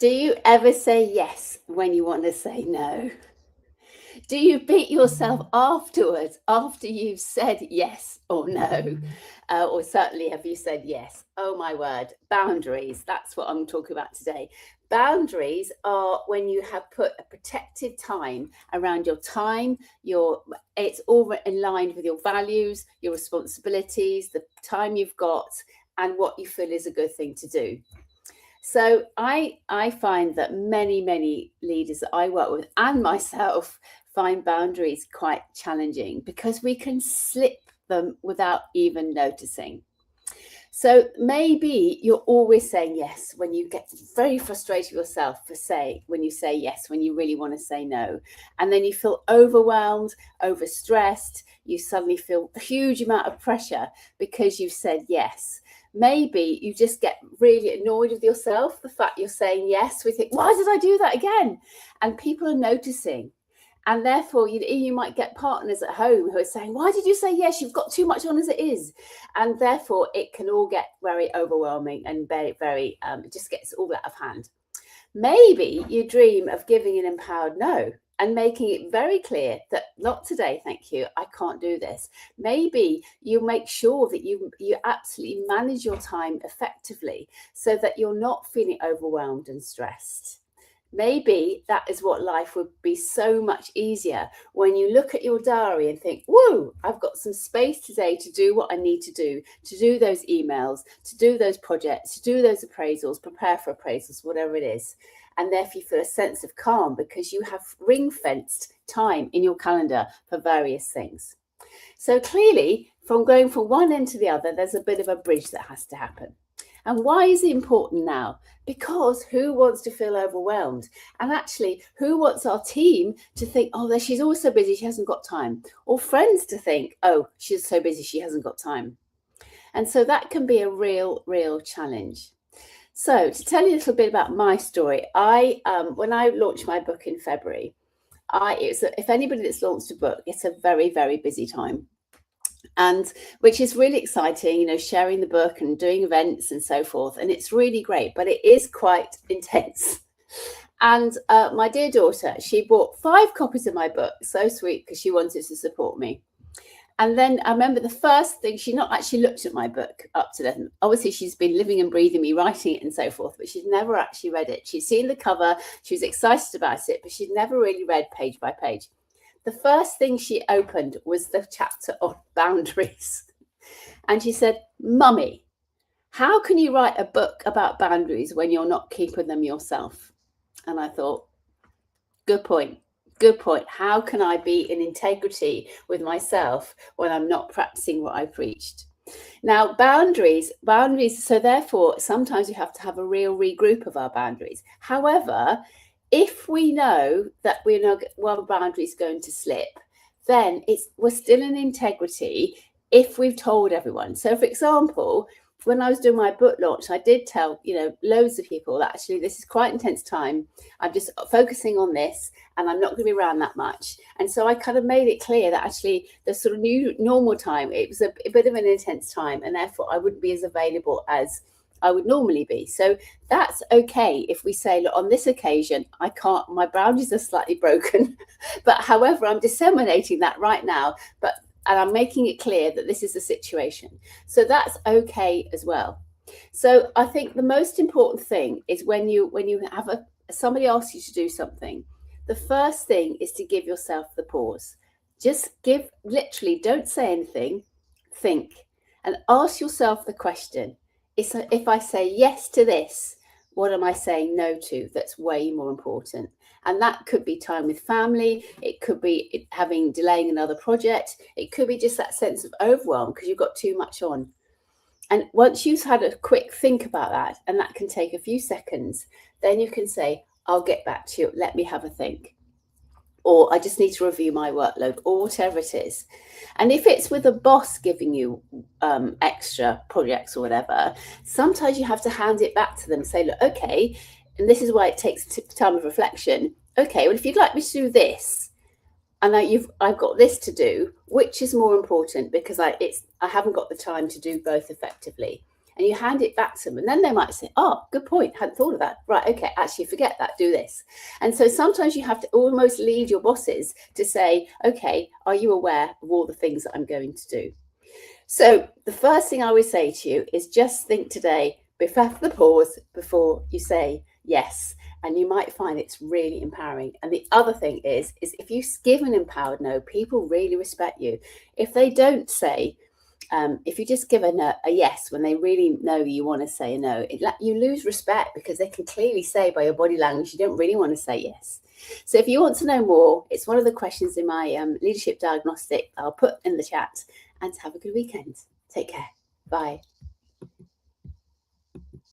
Do you ever say yes when you want to say no? Do you beat yourself afterwards after you've said yes or no? Or certainly have you said yes? Oh my word, boundaries. That's what I'm talking about today. Boundaries are when you have put a protected time around your time, it's all in line with your values, your responsibilities, the time you've got, and what you feel is a good thing to do. So I find that many leaders that I work with and myself find boundaries quite challenging because we can slip them without even noticing. So maybe you're always saying yes when you get very frustrated with yourself for say when you say yes when you really want to say no, and then you feel overwhelmed, overstressed, you suddenly feel a huge amount of pressure because you've said yes. Maybe you just get really annoyed with yourself, the fact you're saying yes. We think, why did I do that again? And people are noticing. And therefore, you might get partners at home who are saying, why did you say yes? You've got too much on as it is. And therefore, it can all get very overwhelming and it just gets all out of hand. Maybe you dream of giving an empowered no and making it very clear that not today, thank you, I can't do this. Maybe you make sure that you absolutely manage your time effectively so that you're not feeling overwhelmed and stressed. Maybe that is what life would be so much easier when you look at your diary and think, whoa, I've got some space today to do what I need to do those emails, to do those projects, to do those appraisals, prepare for appraisals, whatever it is. And therefore you feel a sense of calm because you have ring-fenced time in your calendar for various things. So clearly, from going from one end to the other, there's a bit of a bridge that has to happen. And why is it important now? Because who wants to feel overwhelmed? And actually, who wants our team to think, oh, she's always so busy, she hasn't got time? Or friends to think, oh, she's so busy, she hasn't got time. And so that can be a real challenge. So to tell you a little bit about my story, when I launched my book in February, if anybody that's launched a book, it's a very busy time. And which is really exciting, sharing the book and doing events and so forth. And it's really great, but it is quite intense. And my dear daughter, she bought 5 copies of my book. So sweet, because she wanted to support me. And then I remember the first thing, she not actually looked at my book up to then. Obviously, she's been living and breathing me, writing it and so forth, but she'd never actually read it. She'd seen the cover, she was excited about it, but she'd never really read page by page. The first thing she opened was the chapter on boundaries. And she said, Mummy, how can you write a book about boundaries when you're not keeping them yourself? And I thought, good point. Good point. How can I be in integrity with myself when I'm not practicing what I preached? Now, boundaries, so therefore, sometimes you have to have a real regroup of our boundaries. However, if we know that one boundary is going to slip, then we're still in integrity if we've told everyone. So, for example, when I was doing my book launch, I did tell, loads of people that actually this is quite intense time. I'm just focusing on this and I'm not going to be around that much. And so I kind of made it clear that actually the sort of new normal time, it was a bit of an intense time and therefore I wouldn't be as available as I would normally be. So that's okay if we say, look, on this occasion, I can't, my boundaries are slightly broken, but however, I'm disseminating that right now, and I'm making it clear that this is the situation. So that's okay as well. So I think the most important thing is when you have somebody asks you to do something, the first thing is to give yourself the pause. Just literally, don't say anything, think, and ask yourself the question. If I say yes to this, what am I saying no to that's way more important? And that could be time with family. It could be delaying another project. It could be just that sense of overwhelm because you've got too much on. And once you've had a quick think about that, and that can take a few seconds, then you can say, I'll get back to you. Let me have a think. Or I just need to review my workload, or whatever it is. And if it's with a boss giving you extra projects or whatever, sometimes you have to hand it back to them and say, look, okay, and this is why it takes time of reflection. Okay, well, if you'd like me to do this, and I've got this to do, which is more important? Because I haven't got the time to do both effectively. and you hand it back to them, and then they might say, oh, good point, hadn't thought of that. Right, okay, actually forget that, do this. And so sometimes you have to almost lead your bosses to say, okay, are you aware of all the things that I'm going to do? So the first thing I would say to you is just think today, before the pause, before you say yes. And you might find it's really empowering. And the other thing is if you give an empowered no, people really respect you. If they don't say, if you just give a yes when they really know you want to say no, you lose respect, because they can clearly say by your body language you don't really want to say yes. So if you want to know more, it's one of the questions in my leadership diagnostic I'll put in the chat. And have a good weekend. Take care. Bye.